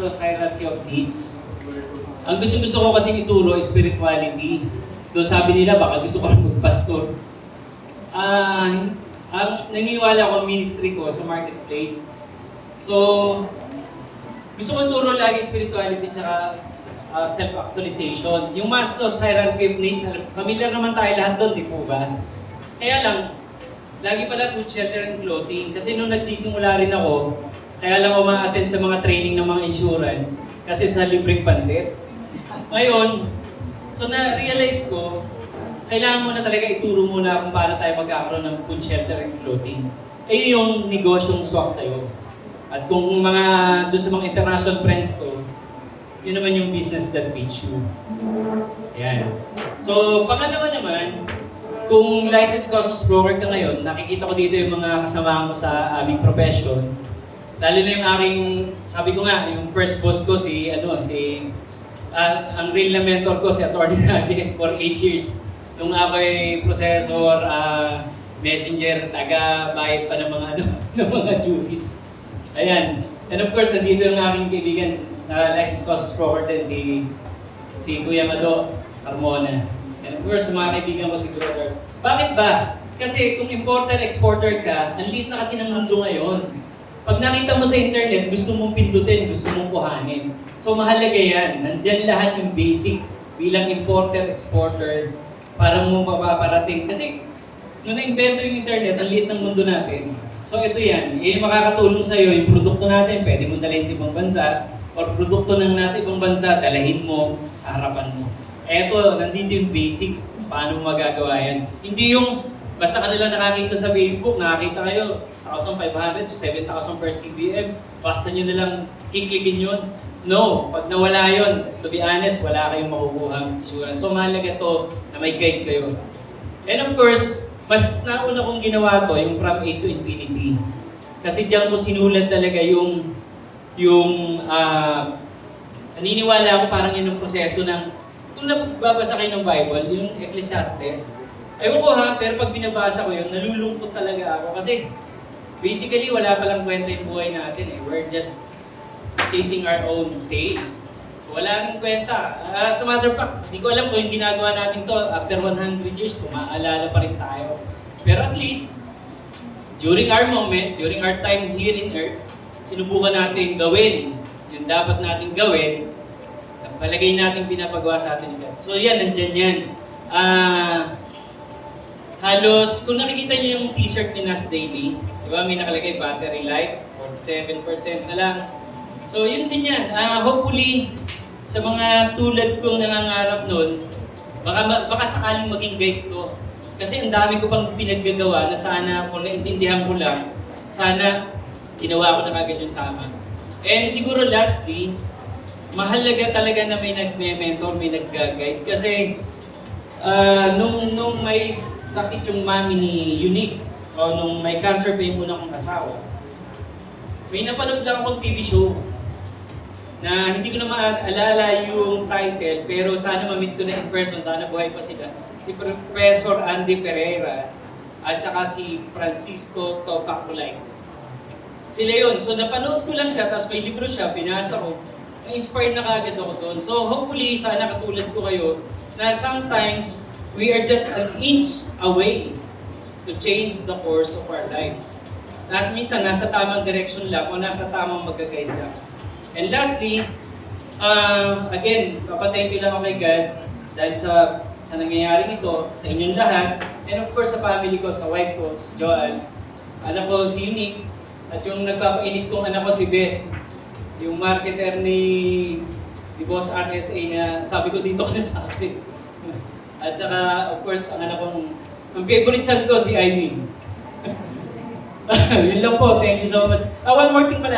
Maslow's hierarchy of needs. Ang gusto ko kasing ituro is spirituality. Doon sabi nila, baka gusto ko magpastor. Naniniwala ko ang ministry ko sa marketplace. So, gusto ko ituro lagi spirituality at self-actualization. Yung Maslow's hierarchy of needs, familiar naman tayo lahat doon, di po ba? Kaya lang, lagi pala food, shelter, and clothing. Kasi nung nagsisimula rin ako, kaya lang uma-attend sa mga training ng mga insurance kasi sa libreng pansit. Ngayon, so na-realize ko, kailangan mo na talaga ituro muna kung paano tayo magkakaroon ng food, shelter, and clothing. Eh yung negosyong swak sa'yo. At kung mga doon sa mga international friends ko, yun naman yung business that beats you. Ayan. So, pangalawa naman, kung licensed customs broker ka ngayon, nakikita ko dito yung mga kasama ko sa aming profession. Lalo na yung aking, sabi ko nga, yung first boss ko, ang real na mentor ko, si Atty. Nadi, for 8 years. Nung ako ay processor, messenger, taga-bayad pa ng mga, ng mga duties. Ayan. And of course, nandito yung aking kaibigan, licensed customs broker din, si Kuya Mado Carmona. And of course, mga kaibigan ko si Brother. Bakit ba? Kasi kung importer-exporter ka, ang liit na kasi ng mundo ngayon. Pag nakita mo sa internet, gusto mong pindutin, gusto mong kuhanin. So mahalaga yan. Nandyan lahat yung basic bilang importer-exporter para mo mapaparating. Kasi nung na-invento yung internet, ang liit ng mundo natin. So ito yan. Yung makakatulong sa'yo, yung produkto natin, pwede mo dalhin sa ibang bansa, or produkto ng nasa ibang bansa, dalahin mo sa harapan mo. Eto, nandito yung basic, paano mo magagawa yan. Hindi yung, basta ka nila nakakita sa Facebook, nakakita kayo, 6,500 to 7,000 per CBM, basta nyo nalang kiklikin yun. No, pag nawala yun, to be honest, wala kayong makukuha insurance. So mahalaga to na may guide kayo. And of course, mas nauna kong ginawa to, yung from A to Infinity. Kasi diyan ko sinulat talaga yung naniniwala ako parang yun ang proseso ng, kung nababasa kayo ng Bible, yung Ecclesiastes, ewan ko ha, pero pag binabasa ko yun, nalulungkot talaga ako. Kasi basically, wala palang kwenta yung buhay natin eh. We're just chasing our own tail. So, wala rin kwenta. As a matter of fact, hindi ko alam kung yung ginagawa natin to after 100 years, kung maaalala pa rin tayo. Pero at least, during our moment, during our time here in Earth, sinubukan natin gawin yung dapat natin gawin, palagay natin pinapagawa sa atin. So yan, nandyan yan. Halos, kung nakikita niyo yung t-shirt ni Nas Daily, di ba may nakalagay battery life, 47% na lang. So yun din yan. Hopefully, sa mga tulad kong nangangarap nun, baka sakaling maging guide to. Kasi ang dami ko pang pinaggagawa na sana kung naintindihan ko lang, sana ginawa ko na kagad yung tama. And siguro lastly, mahalaga talaga na may nagme-mentor, may nag-guide. Kasi nung may sakit yung mami ni Unique, o nung may cancer pa yung muna kong asawa, may napanood lang akong TV show na hindi ko na maalala yung title, pero sana ma-meet ko na in person, sana buhay pa sila. Si Professor Andy Pereira at saka si Francisco Topac Kulay. Sila yun. So napanood ko lang siya, tapos may libro siya, binasa ko. Na-inspire na kagad ako doon. So hopefully, sana katulad ko kayo, na sometimes, we are just an inch away to change the course of our life. At minsan, nasa tamang direction lang o nasa tamang mag-guide lang. And lastly, again, papathank you lang ako kay God dahil sa nangyayaring ito, sa inyong lahat, and of course sa family ko, sa wife ko, Joanne, anak ko si Unique, at yung nagpapainit kong anak ko si Bess, yung marketer ni Boss RSA na sabi ko dito ka na sa akin. At saka, of course, ang anak kong, ang favorite son ko si Ivy. Yun lang po, thank you so much. One more thing pala.